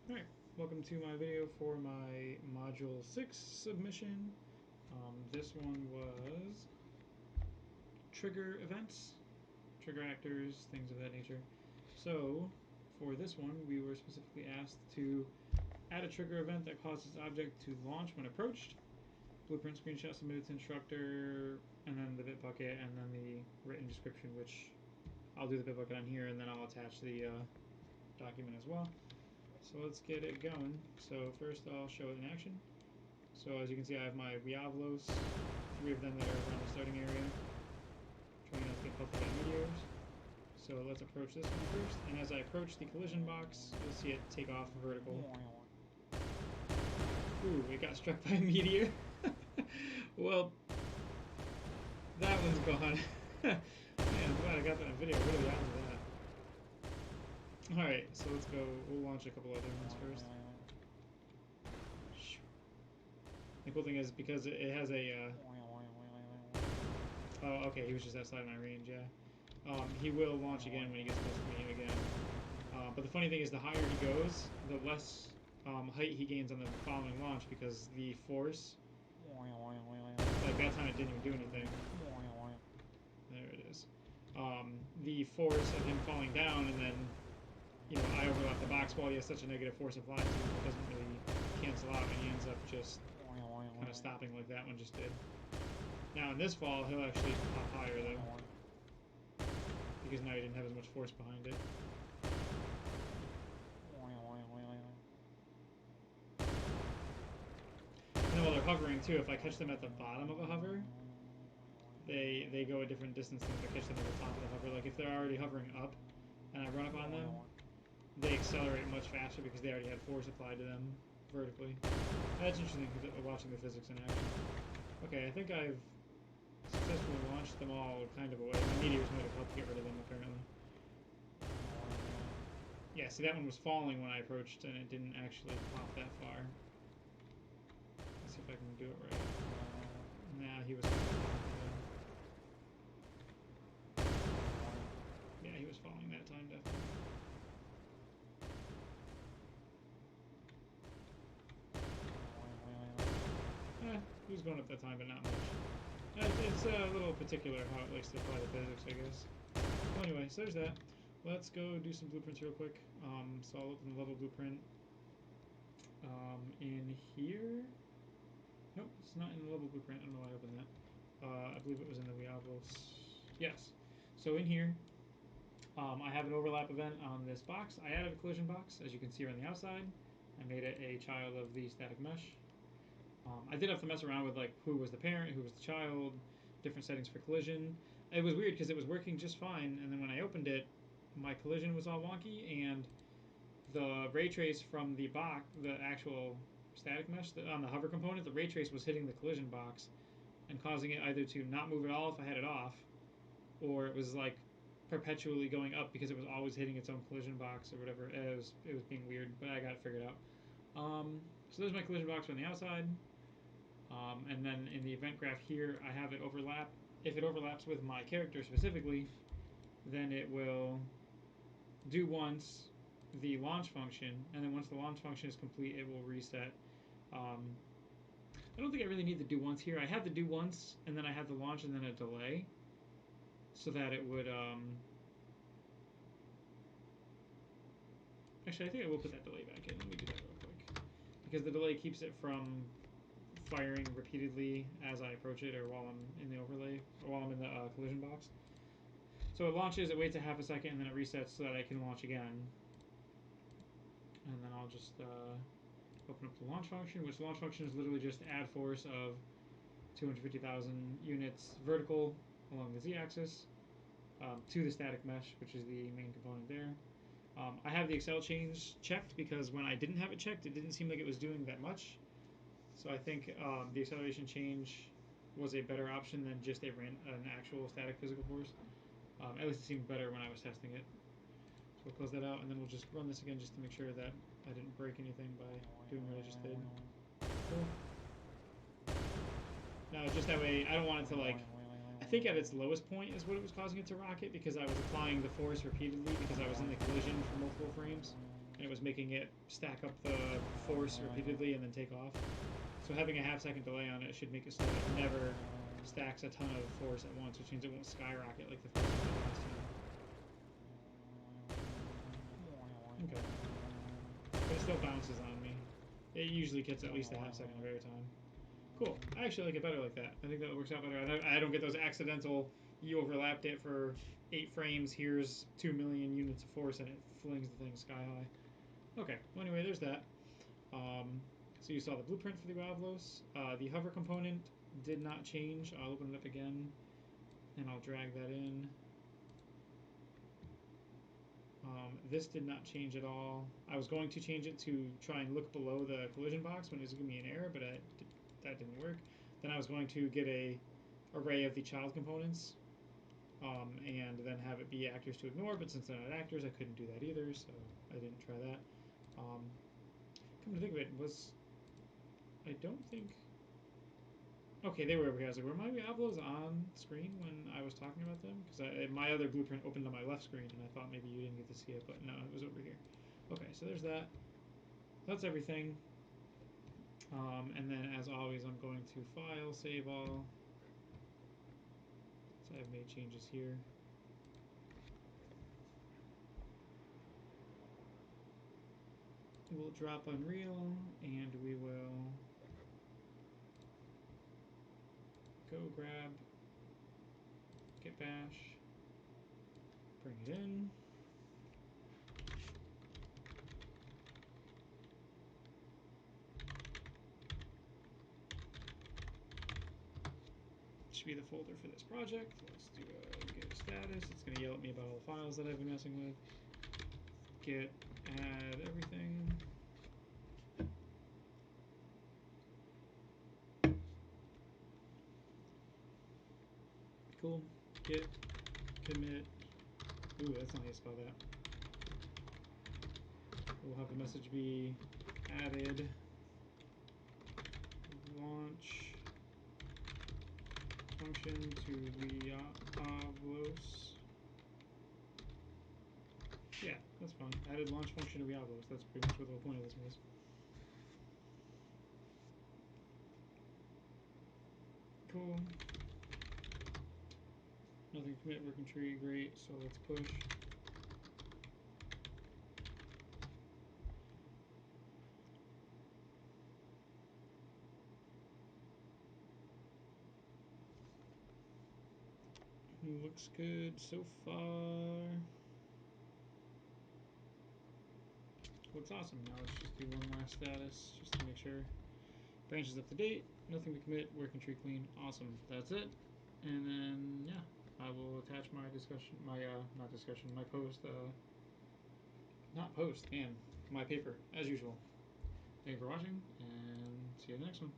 Alright, welcome to my video for my Module 6 submission. This one was trigger events, trigger actors, things of that nature. So, for this one, we were specifically asked to add a trigger event that causes object to launch when approached. Blueprint screenshot submitted to instructor, and then the Bitbucket, and then the written description, which I'll do the Bitbucket on here, and then I'll attach the document as well. So let's get it going. So first I'll show it in action. So as you can see, I have my WeOvlos, 3 of them that are around the starting area, trying not to get pelted by meteors. So let's approach this one first, and as I approach the collision box, you'll see it take off vertical. Ooh, it got struck by a meteor. Well, that one's gone. Man, I'm glad I got that in video. What are the odds of that? Alright, so let's go. We'll launch a couple other ones first. The cool thing is, because it has a... oh, okay, he was just outside my range, yeah. He will launch again when he gets close to me again. But the funny thing is, the higher he goes, the less height he gains on the following launch, because the force... like, that time it didn't even do anything. There it is. The force of him falling down, and then, you know, I overlap the box while he has such a negative force applied to him, it doesn't really cancel out, and he ends up just kind of stopping like that one just did. Now in this fall, he'll actually pop higher though, because now he didn't have as much force behind it. And then while they're hovering too, if I catch them at the bottom of a hover, they go a different distance than if I catch them at the top of the hover. Like if they're already hovering up, and I run up on them, they accelerate much faster because they already had force applied to them vertically. That's interesting, watching the physics in action. Okay, I think I've successfully launched them all kind of away. My meteors might have helped get rid of them, apparently. Yeah, see, that one was falling when I approached, and it didn't actually pop that far. Let's see if I can do it right. Nah, he was... yeah, he was falling that time, definitely. He was going up that time, but not much. It's a little particular how it likes to apply the physics, I guess. Well, anyway, so there's that. Let's go do some blueprints real quick. So I'll open the level blueprint. In here... nope, it's not in the level blueprint. I don't know why I opened that. I believe it was in the WeOvlos. Yes. So in here, I have an overlap event on this box. I added a collision box, as you can see on the outside. I made it a child of the static mesh. I did have to mess around with like who was the parent, who was the child, different settings for collision. It was weird because it was working just fine, and then when I opened it, my collision was all wonky, and the ray trace from the box, the actual static mesh on the hover component, the ray trace was hitting the collision box and causing it either to not move at all if I had it off, or it was like perpetually going up because it was always hitting its own collision box or whatever. It was being weird, but I got it figured out. So there's my collision box on the outside. And then in the event graph here, I have it overlap. If it overlaps with my character specifically, then it will do once the launch function, and then once the launch function is complete, it will reset. I don't think I really need the do once here. I had the do once, and then I had the launch and then a delay, so that it would... actually, I think I will put that delay back in. Let me do that real quick. Because the delay keeps it from firing repeatedly as I approach it, or while I'm in the overlay, or while I'm in the collision box. So it launches, it waits a half a second, and then it resets so that I can launch again. And then I'll just open up the launch function, which the launch function is literally just add force of 250,000 units vertical along the z-axis to the static mesh, which is the main component there. I have the accel change checked because when I didn't have it checked, it didn't seem like it was doing that much. So I think the acceleration change was a better option than just an actual static physical force. At least it seemed better when I was testing it. So we'll close that out, and then we'll just run this again just to make sure that I didn't break anything by doing what I just did. Cool. Now, just that way, I don't want it to like... I think at its lowest point is what it was causing it to rocket, because I was applying the force repeatedly because I was in the collision for multiple frames, and and it was making it stack up the force repeatedly and then take off. So having a half-second delay on it should make it so that it never stacks a ton of force at once, which means it won't skyrocket like the first one did last time. Okay. But it still bounces on me. It usually gets at least a half-second of airtime. Cool. I actually like it better like that. I think that works out better. I don't get those accidental, you overlapped it for 8 frames, here's 2 million units of force, and it flings the thing sky high. Okay, well anyway, there's that. So you saw the blueprint for the WeOvlos. The hover component did not change. I'll open it up again, and I'll drag that in. This did not change at all. I was going to change it to try and look below the collision box when it was giving me an error, but that didn't work. Then I was going to get a array of the child components, and then have it be actors to ignore, but since they're not actors, I couldn't do that either, so I didn't try that. Come to think of it, I don't think... Okay, they were over here. I was like, were my WeOvlos on screen when I was talking about them? Because my other blueprint opened on my left screen, and I thought maybe you didn't get to see it, but no, it was over here. Okay, so there's that. That's everything. And then, as always, I'm going to File, Save All. So I've made changes here. We'll drop Unreal, and we will go grab Git Bash, bring it in. Should be the folder for this project. Let's do a git status. It's going to yell at me about all the files that I've been messing with. Git add everything. Cool. Git commit. Ooh, that's not how you spell that. We'll have the message be added launch function to WeOvlos. Yeah, that's fine. Added launch function to WeOvlos. That's pretty much what the whole point of this was. Cool. Nothing commit, working tree, great. So let's push. Looks good so far. Looks awesome. Now let's just do one last status just to make sure. Branch is up to date. Nothing to commit. Working tree clean. Awesome. That's it. And then yeah, I will attach my discussion. My not discussion. My post. Not post. Man, my paper as usual. Thank you for watching, and see you in the next one.